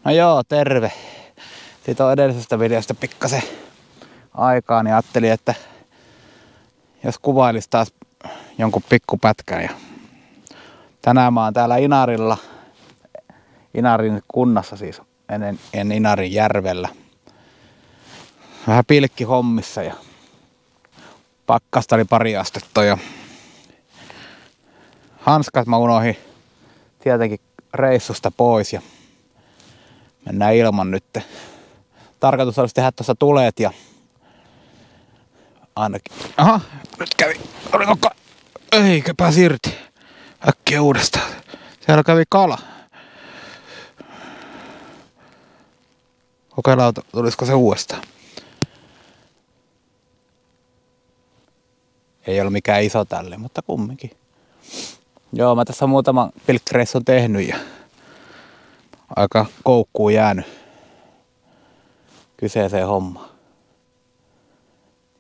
No joo, terve. Siitä on edellisestä videosta pikkasen aikaa, niin ajattelin, että jos kuvailisi taas jonkun pikkupätkän. Ja tänään mä oon täällä Inarilla, Inarin kunnassa siis, en Inarin järvellä. Vähän pilkkihommissa ja pakkasta oli pari astetta ja hanskat mä unohdin tietenkin reissusta pois ja mennään ilman nyt. Tarkoitus olisi tehdä tuossa tulet ja ainakin. Aha, nyt kävi. Oliko eikä pääsi irti. Äkkiä uudestaan. Siellä kävi kala. Kokeillaan, tulisiko se uudestaan. Ei ole mikään iso tälle, mutta kumminkin. Joo, mä tässä muutaman pilkkireissun tehnyt ja aika koukkuun jäänyt kyseeseen hommaan.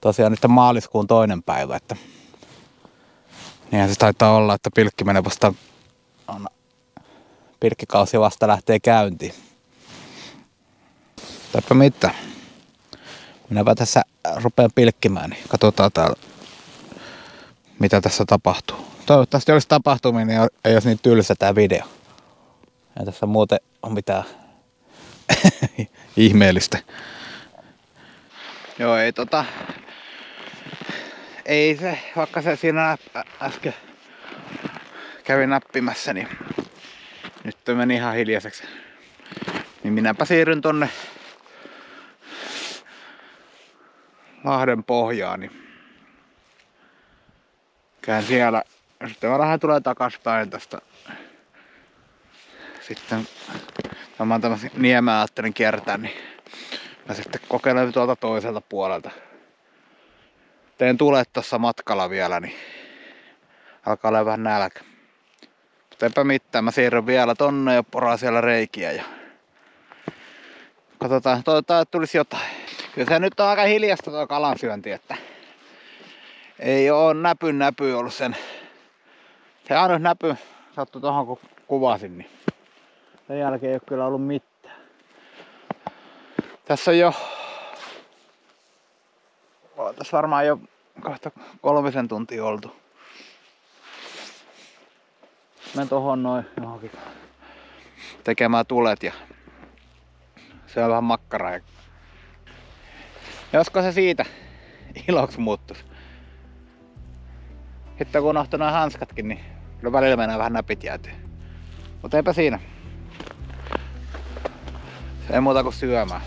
Tosiaan nyt maaliskuun 2. päivä, että niinhän se taitaa olla, että pilkki menee vasta, pilkkikausi vasta lähtee käyntiin. Taippa mitä. Minäpä tässä rupean pilkkimään, niin katsotaan täällä, mitä tässä tapahtuu. Toivottavasti olisi tapahtumia, niin ei olisi niin tylsä tää video. Ei tässä muuten ole mitään ihmeellistä. Joo, ei se, vaikka se siinä äsken kävi näppimässä, niin nyt meni ihan hiljaiseksi. Niin minäpä siirryn tonne Lahden pohjaan, niin käyn siellä. Sitten mä vähän tulee takaspäin tästä. Sitten mä tämmösen niemeä ajattelin kiertää, niin mä sitten kokeilen tuolta toiselta puolelta. Teen tulet tossa matkalla vielä, niin alkaa olla vähän nälkä. Mutta eipä mitään, mä siirryn vielä tonne ja poraan siellä reikiä ja katsotaan, toivotaan, että tulisi jotain. Kyllä se nyt on aika hiljasta tuo kalansyönti, että ei oo näpy ollut sen. Se ainut näpy sattui tohon kun kuvasin, niin sen jälkeen ei oo kyllä ollut mitään. Tässä on jo, tässä varmaan jo kohta 3 tuntia oltu. Menen tohon noin johonkin tekemään tulet ja se on vähän makkaraa. Ja josko se siitä iloksi muuttuisi. Sitten kun unohtui noin hanskatkin, niin kyllä välillä mennään vähän näpit jäätyy. Mutta eipä siinä. Se ei muuta kuin syömään.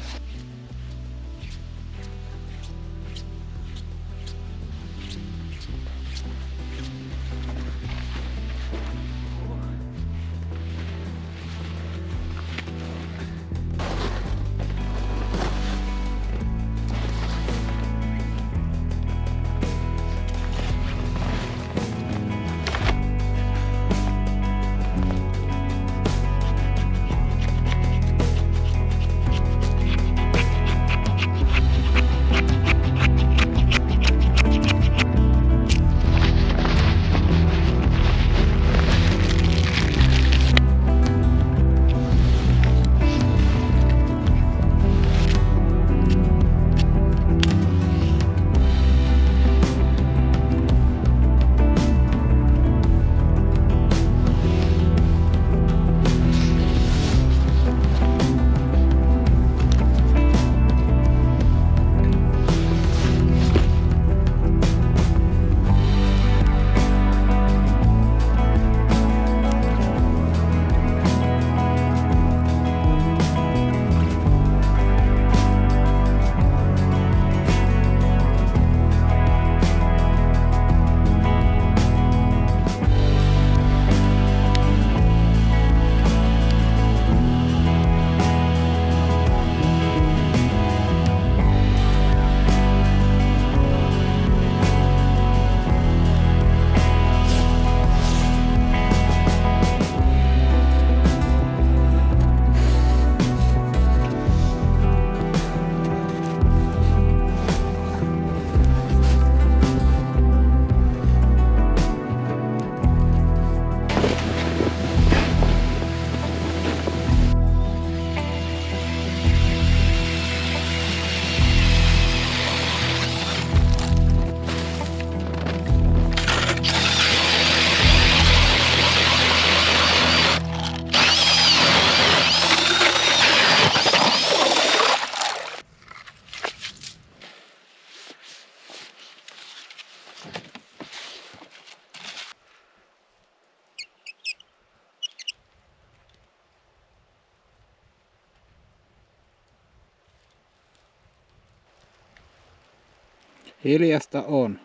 Hiljasta on.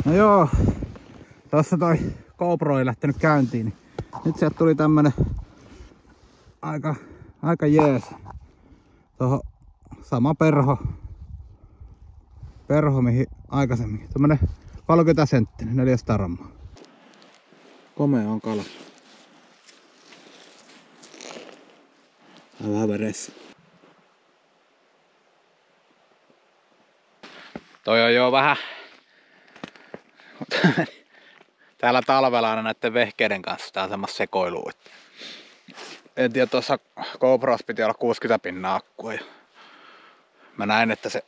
No joo, tossa toi GoPro ei lähtenyt käyntiin, niin nyt sieltä tuli tämmönen aika jees. Tuohon sama perho mihin aikaisemmin. Tämmönen 30 senttinen, 400 grammaa. Komea on kala. Vähän veressä. Toi on jo vähän täällä talvella aina näiden vehkeiden kanssa tää on semmoista sekoilua. En tiedä, tuossa GoProssa piti olla 60 pinnaa akkua. Mä näin, että se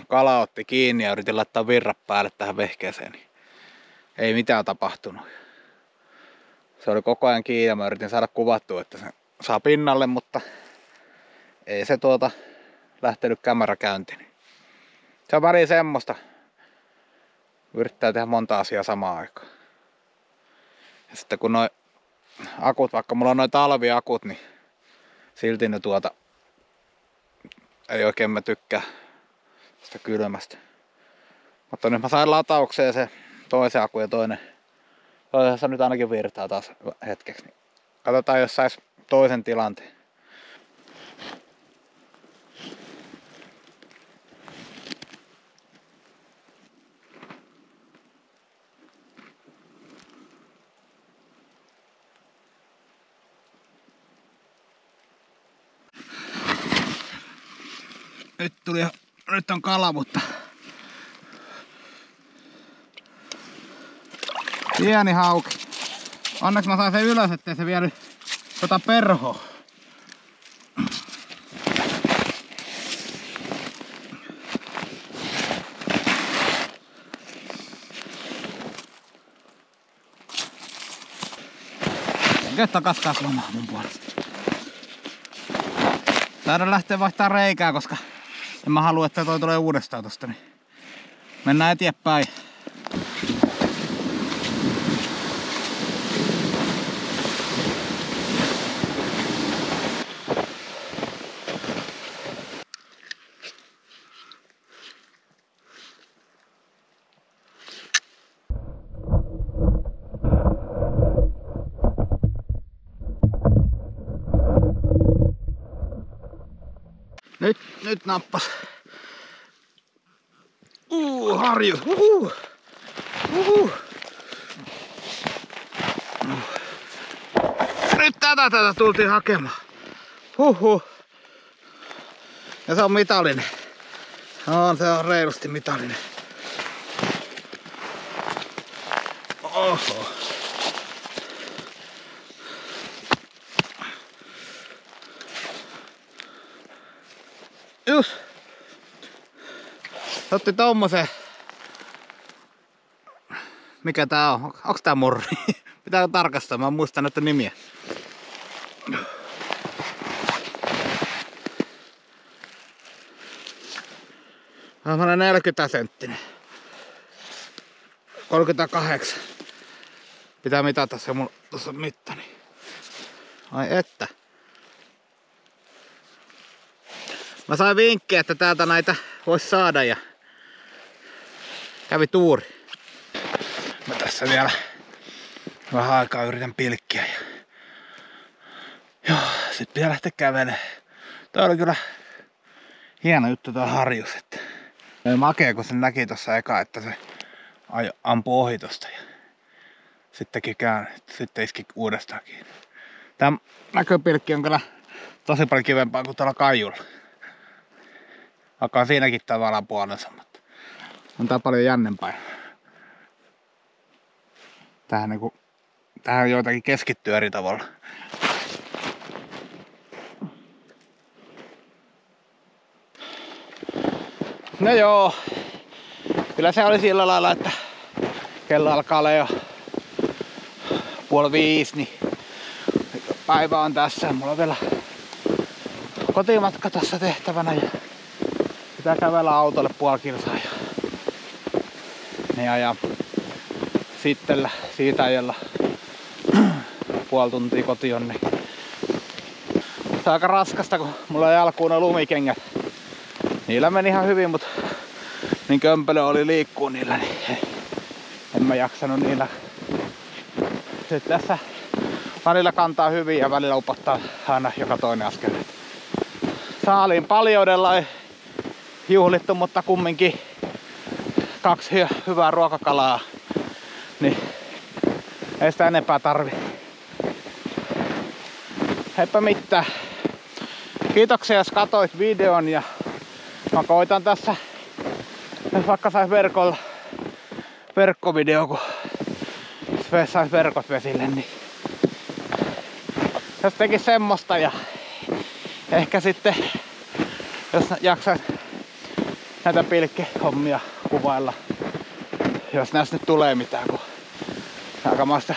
kala otti kiinni ja yritin laittaa virrat päälle tähän vehkeeseen. Niin ei mitään tapahtunut. Se oli koko ajan kiinni ja mä yritin saada kuvattua, että se saa pinnalle, mutta ei se lähtenyt kamera käyntiin. Se on väliin semmoista. Yrittää tehdä monta asiaa samaan aikaan. Ja sitten kun noi akut, vaikka mulla on noi talviakut, niin silti ne ei oikein mä tykkää sitä kylmästä. Mutta nyt mä sain lataukseen se toisen akun ja toisessa nyt ainakin virtaa taas hetkeksi. Niin katsotaan, jos sais toisen tilanteen. Nyt on kala, mutta pieni hauki. Onneksi mä sain sen ylös, ettei se vielä perhoa. Enkä takas kasvamaan mun puolesta. Taidan lähteä vaihtaa reikää, koska en mä halua, että toi tulee uudestaan tosta, niin mennään eteenpäin. Nyt nappas. Harju. Nyt tätä tultiin hakemaan. Ja se on mitallinen. Se on reilusti mitallinen. Oho. Just. Otti tommosen. Mikä tää on? Onks tää murri? Pitää tarkastaa, mä en muista näitä nimiä. On 40 senttinen. 38. Pitää mitata se mun tuossa mittani. Ai että. Mä sain vinkkejä, että täältä näitä vois saada ja kävi tuuri. Mä tässä vielä vähän aikaa yritän pilkkiä ja joo, sit pitää lähteä kävelemään. Toi oli kyllä hieno juttu tuo harjus, että oli makea kun sen näki tossa eka, että se ampui ohi tosta ja sitten iski uudestaan kiinni. Tää näköpilkki on kyllä tosi paljon kivempaa kuin tuolla kaijulla. Vaikka on siinäkin tavallaan puolensa, mutta on tää paljon jännempää. Tähän joitakin keskittyy eri tavalla. No joo, kyllä se oli sillä lailla, että kello alkaa olla jo 4:30, niin päivä on tässä. Mulla on vielä kotimatka tässä tehtävänä ja pitää kävellä autolle 0,5 kilsaa ja sitten siitä ajalla puoli tuntia kotiin, niin se on aika raskasta, kun mulla ei alkuun on lumikengät. Niillä meni ihan hyvin, mutta niin kömpelö oli liikkuu niillä, niin en mä jaksanut niillä. Sitten tässä välillä kantaa hyvin ja välillä upottaa aina joka toinen askel. Saaliin paljoudella ei juhlittu, mutta kumminkin 2 hyvää ruokakalaa, niin ei sitä enempää tarvi. Heipä mitään. Kiitoksia jos katsoit videon ja mä koitan tässä, jos vaikka sais verkkovideo, kun sais verkot vesille, niin jos tekis semmoista ja ehkä sitten jos jaksais näitä pilkkihommia kuvailla, jos näistä nyt tulee mitään, kun aikamoista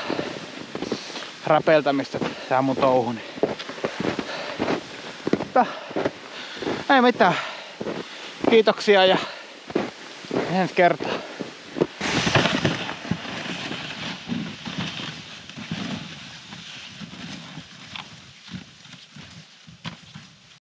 räpeltämistä tää mun touhu, niin mutta ei mitään. Kiitoksia ja ensi kertaa.